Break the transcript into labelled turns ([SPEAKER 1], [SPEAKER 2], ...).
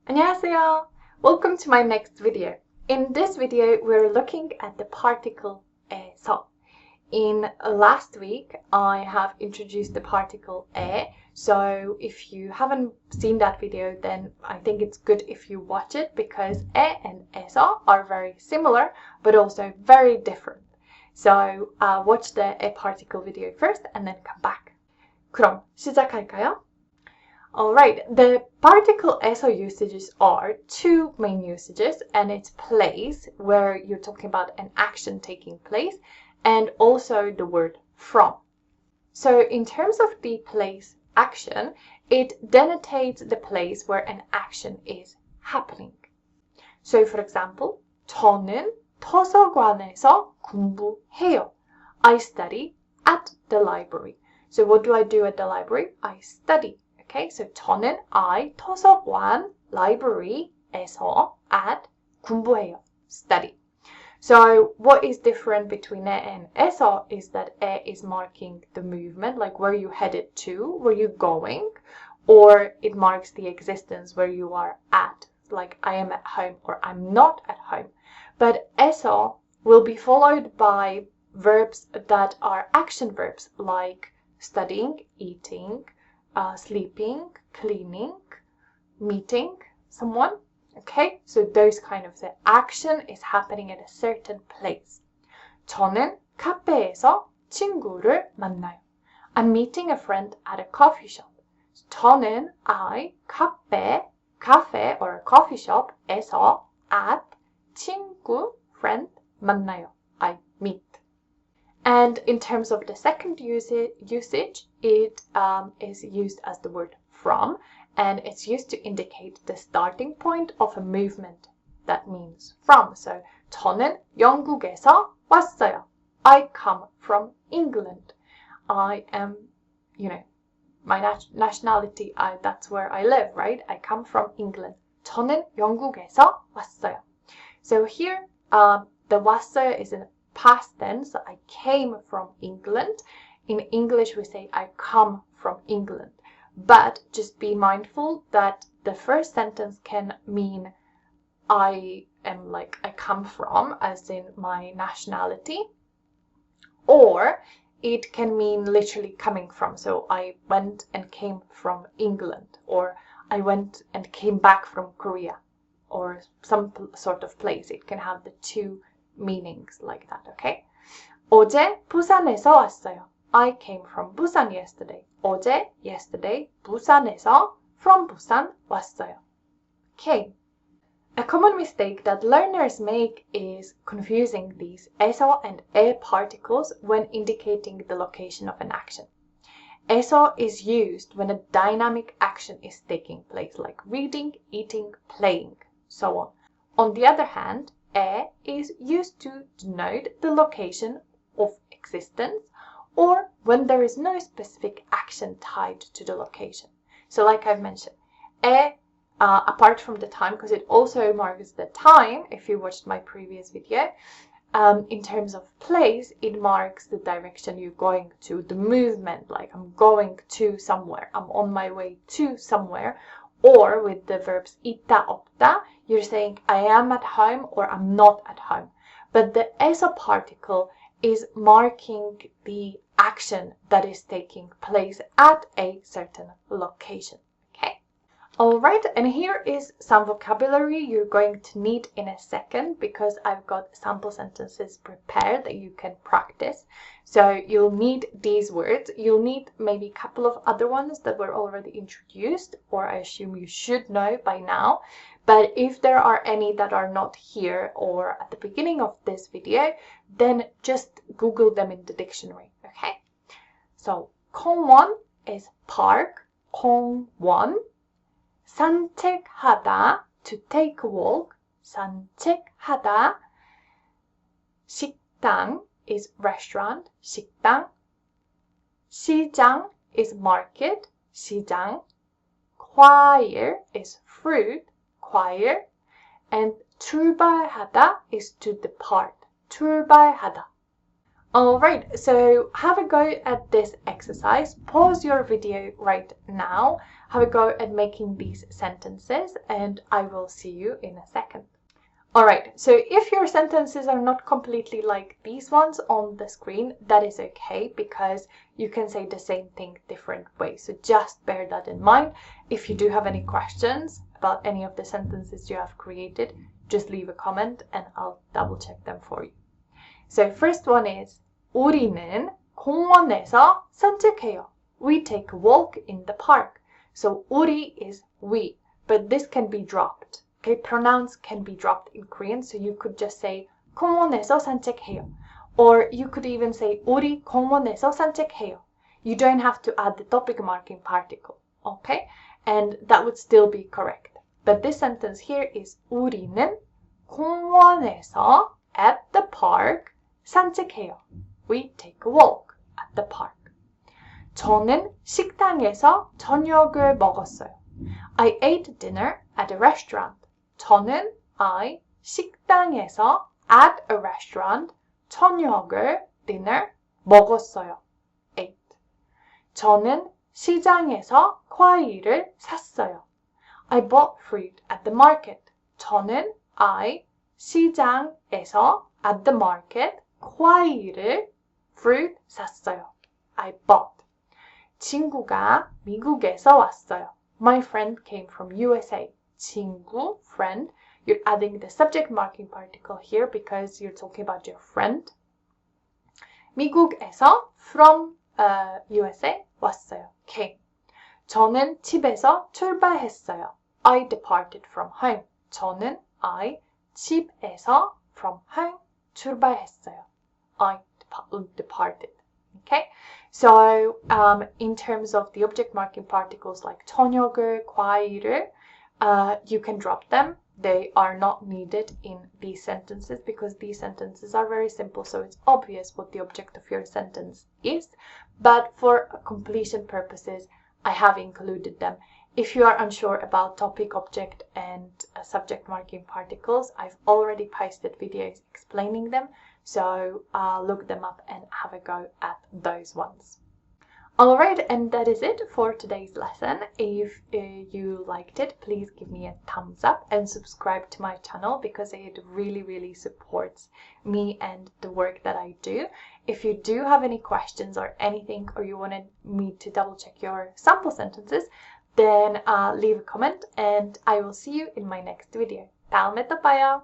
[SPEAKER 1] 안녕하세요. Welcome to my next video. In this video, we're looking at the particle 에서. In last week, I have introduced the particle 에. So if you haven't seen that video, then I think it's good if you watch it because 에 and 에서 are very similar, but also very different. So watch the 에 particle video first and then come back. 그럼 시작할까요? Alright, the particle 에서 usages are two main usages, and it's place, where you're talking about an action taking place, and also the word from. So in terms of the place action, it denotates the place where an action is happening. So for example, 저는 도서관에서 공부해요. I study at the library. So what do I do at the library? I study. Okay, so 저는 I 도서관 library에서 at 공부해요. Study. So what is different between 에 and 에서 is that 에 is marking the movement, like where you headed to, where you going, or it marks the existence where you are at, like I am at home or I'm not at home. But 에서 will be followed by verbs that are action verbs, like studying, eating, sleeping, cleaning, meeting someone. Okay, so those kind of, the action is happening at a certain place. 저는 카페에서 친구를 만나요. I'm meeting a friend at a coffee shop. 저는 I cafe or a coffee shop에서 at 친구 friend 만나요. I meet. And in terms of the second usage, it is used as the word from, and it's used to indicate the starting point of a movement. That means from. So 저는 영국에서 왔어요. I come from England. I am, my nationality, that's where I live, right? I come from England. 저는 영국에서 왔어요. So here, the 왔어요 is in past tense. I came from England. In English, we say I come from England. But just be mindful that the first sentence can mean I am like I come from, as in my nationality, or it can mean literally coming from. So I went and came from England, or I went and came back from Korea, or some sort of place. It can have the two meanings like that, okay? 어제 부산에서 왔어요. I came from Busan yesterday. 어제, yesterday, 부산에서, from Busan, 왔어요. Okay. A common mistake that learners make is confusing these 에서 and 에 particles when indicating the location of an action. 에서 is used when a dynamic action is taking place, like reading, eating, playing, so on. On the other hand, 에 is used to denote the location of existence, or when there is no specific action tied to the location. So like I've mentioned, 에, apart from the time, because it also marks the time, if you watched my previous video, in terms of place, it marks the direction you're going to, the movement, like I'm going to somewhere, I'm on my way to somewhere. Or with the verbs 있다, 없다, you're saying I am at home or I'm not at home. But the 에서 particle is marking the action that is taking place at a certain location. Okay? Alright, and here is some vocabulary you're going to need in a second, because I've got sample sentences prepared that you can practice. So you'll need these words. You'll need maybe a couple of other ones that were already introduced, or I assume you should know by now. But if there are any that are not here or at the beginning of this video, then just Google them in the dictionary, okay? So, 공원 is park, 공원. 산책하다, to take a walk, 산책하다. 식당 is restaurant, 식당. 시장 is market, 시장. 과일 is fruit, 과일. And 출발하다 is to depart, 출발하다. Alright, so have a go at this exercise. Pause your video right now. have a go at making these sentences, and I will see you in a second. Alright, so if your sentences are not completely like these ones on the screen, that is okay, because you can say the same thing different ways. So just bear that in mind. If you do have any questions about any of the sentences you have created, just leave a comment and I'll double check them for you. So first one is 우리는 공원에서 산책해요. We take a walk in the park. So 우리 is we, but this can be dropped. Okay, pronouns can be dropped in Korean, so you could just say 공원에서 산책해요. Or you could even say 우리 공원에서 산책해요. You don't have to add the topic marking particle, okay? And that would still be correct. But this sentence here is 우리는 공원에서 at the park 산책해요. We take a walk at the park. 저는 식당에서 저녁을 먹었어요. I ate dinner at a restaurant. 저는 I 식당에서 at a restaurant 저녁을 dinner 먹었어요. ate. 저는 시장에서 과일을 샀어요. I bought fruit at the market. 저는 I 시장에서 at the market 과일을 fruit 샀어요. I bought. 친구가 미국에서 왔어요. My friend came from USA. 친구, friend. You're adding the subject marking particle here because you're talking about your friend. 미국에서 from USA 왔어요. came. 저는 집에서 출발했어요. I departed from home. 저는 I 집에서 from home 출발했어요. I departed. Okay, so in terms of the object marking particles like 저녁을, 과일을, you can drop them. They are not needed in these sentences because these sentences are very simple, so it's obvious what the object of your sentence is. But for completion purposes, I have included them. If you are unsure about topic, object, and subject marking particles, I've already posted videos explaining them, so look them up and have a go at those ones. Alright, and that is it for today's lesson. If you liked it, please give me a thumbs up and subscribe to my channel because it really supports me and the work that I do. If you do have any questions or anything, or you wanted me to double check your sample sentences, then leave a comment and I will see you in my next video. 다음에 또 봐요.